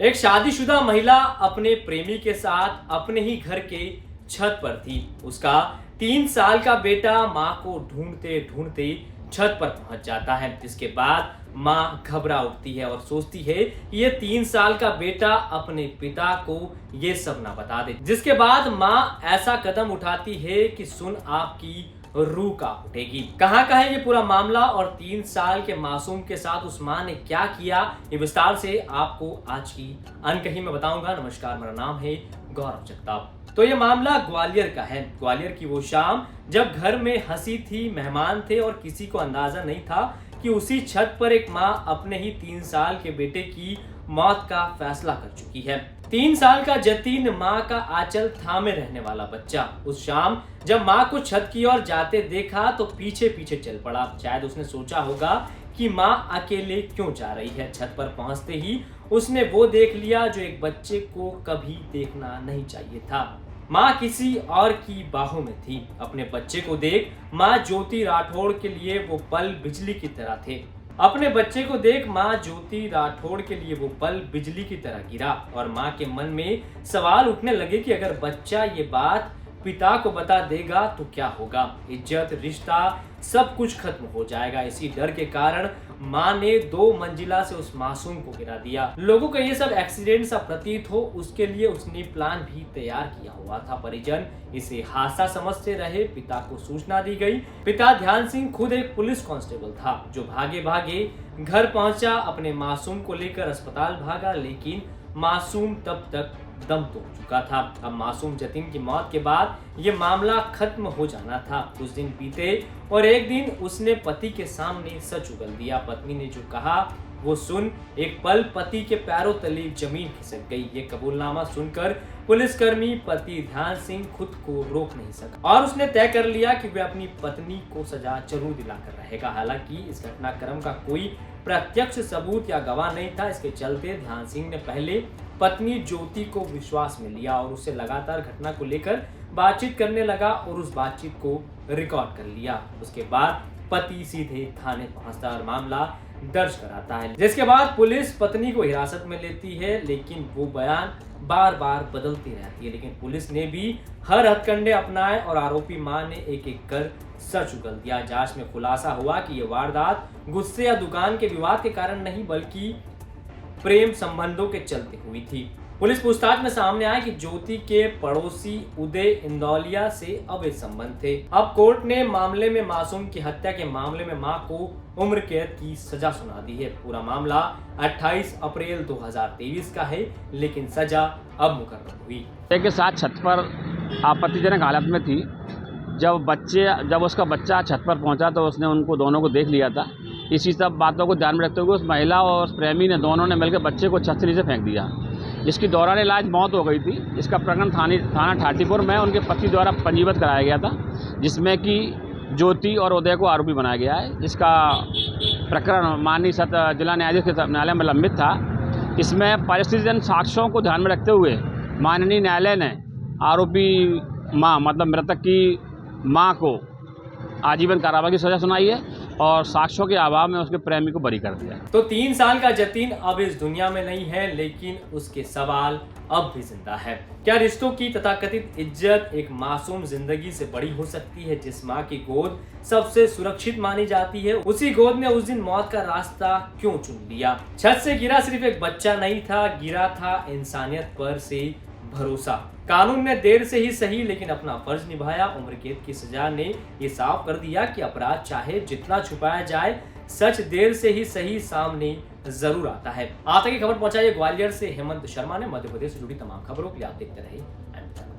एक शादीशुदा महिला अपने प्रेमी के साथ अपने ही घर के छत पर थी। उसका 3 साल का बेटा मां को ढूंढते ढूंढते छत पर पहुंच जाता है, जिसके बाद मां घबरा उठती है और सोचती है कि ये 3 साल का बेटा अपने पिता को ये सब ना बता दे। जिसके बाद मां ऐसा कदम उठाती है कि सुन आपकी रूह कांप उठेगी। कहां का है ये पूरा मामला और 3 साल के मासूम के साथ उस मां ने क्या किया, ये विस्तार से आपको आज की अनकही में बताऊंगा। नमस्कार, मेरा नाम है गौरव जगताप। तो ये मामला ग्वालियर का है। ग्वालियर की वो शाम जब घर में हंसी थी, मेहमान थे और किसी को अंदाजा नहीं था कि उसी छत पर एक मां अपने ही 3 साल के बेटे की मौत का फैसला कर चुकी है। 3 साल का जतीन, मां का आंचल थामे रहने वाला बच्चा, उस शाम जब मां को छत की ओर जाते देखा तो पीछे पीछे चल पड़ा। शायद उसने सोचा होगा कि मां अकेले क्यों जा रही है। छत पर पहुंचते ही उसने वो देख लिया जो एक बच्चे को कभी देखना नहीं चाहिए था। मां किसी और की बाहों में थी। अपने बच्चे को देख मां ज्योति राठौड़ के लिए वो पल बिजली की तरह थे। अपने बच्चे को देख मां ज्योति राठौड़ के लिए वो पल बिजली की तरह गिरा और मां के मन में सवाल उठने लगे कि अगर बच्चा ये बात पिता को बता देगा तो क्या होगा। इज्जत, रिश्ता, सब कुछ खत्म हो जाएगा। इसी डर के कारण मां ने 2 मंजिला से उस मासूम को गिरा दिया। लोगों को ये सब एक्सीडेंट सा प्रतीत हो, उसके लिए उसने प्लान भी तैयार किया हुआ था। परिजन इसे हादसा समझते रहे। पिता को सूचना दी गई। पिता ध्यान सिंह खुद एक पुलिस कांस्टेबल था जो भागे भागे घर पहुंचा, अपने मासूम को लेकर अस्पताल भागा, लेकिन मासूम तब तक दम तोड़ चुका था। अब मासूम जतीन की मौत के बाद ये मामला खत्म हो जाना था। कुछ दिन बीते और एक दिन उसने पति के सामने सच उगल दिया। पत्नी ने जो कहा वो सुन एक पल पति के पैरों तले जमीन खिसक गई। ये कबूलनामा सुनकर पुलिसकर्मी पति ध्यान सिंह खुद को रोक नहीं सका और उसने तय कर लिया कि वह अपनी पत्नी को सजा जरूर दिलाकर रहेगा। हालांकि इस घटनाक्रम का कोई प्रत्यक्ष सबूत या गवाह नहीं था। इसके चलते ध्यान सिंह ने पहले पत्नी ज्योति को विश्वास में लिया और उससे लगातार घटना को लेकर बातचीत करने लगा और उस बातचीत को रिकॉर्ड कर लिया। उसके बाद पति सीधे थाने पहुंचता और मामला दर्ज कराता है, जिसके बाद पुलिस पत्नी को हिरासत में लेती है, लेकिन वो बयान बार बार बदलती रहती है। लेकिन पुलिस ने भी हर हथकंडे अपनाए और आरोपी मां ने एक एक कर सच उगल दिया। जांच में खुलासा हुआ कि ये वारदात गुस्से या दुकान के विवाद के कारण नहीं बल्कि प्रेम संबंधों के चलते हुई थी। पुलिस पूछताछ में सामने आया कि ज्योति के पड़ोसी उदय इंदौलिया से अवैध संबंध थे। अब कोर्ट ने मामले में मासूम की हत्या के मामले में मां को उम्र कैद की सजा सुना दी है। पूरा मामला 28 अप्रैल 2023 का है, लेकिन सजा अब मुकर्रर हुई। के साथ छत पर आपत्तिजनक हालत में थी। जब उसका बच्चा छत पर पहुंचा तो उसने उनको दोनों को देख लिया था। इसी सब बातों को ध्यान में रखते हुए उस महिला और उस प्रेमी ने दोनों ने मिलकर बच्चे को छत से नीचे फेंक दिया, जिसकी दौरान इलाज मौत हो गई थी। इसका प्रकरण थाना ठाटीपुर में उनके पति द्वारा पंजीबद्ध कराया गया था, जिसमें कि ज्योति और उदय को आरोपी बनाया गया है। इसका प्रकरण माननीय जिला न्यायाधीश के न्यायालय में लंबित था। इसमें परिस्थितिजन्य साक्ष्यों को ध्यान में रखते हुए माननीय न्यायालय ने आरोपी माँ मतलब मृतक की माँ को आजीवन कारावास की सजा सुनाई है और साक्ष्यों के अभाव में उसके प्रेमी को बरी कर दिया। तो 3 साल का जतीन अब इस दुनिया में नहीं है, लेकिन उसके सवाल अब भी जिंदा है। क्या रिश्तों की तथाकथित इज्जत एक मासूम जिंदगी से बड़ी हो सकती है? जिस माँ की गोद सबसे सुरक्षित मानी जाती है, उसी गोद ने उस दिन मौत का रास्ता क्यों चुन लिया? छत से गिरा सिर्फ एक बच्चा नहीं था, गिरा था इंसानियत पर से भरोसा। कानून ने देर से ही सही लेकिन अपना फर्ज निभाया। उम्र कैद की सजा ने ये साफ कर दिया कि अपराध चाहे जितना छुपाया जाए, सच देर से ही सही सामने जरूर आता है। आज तक की खबर पहुंचाई ग्वालियर से हेमंत शर्मा ने। मध्य प्रदेश से जुड़ी तमाम खबरों के लिए आप देखते रहे।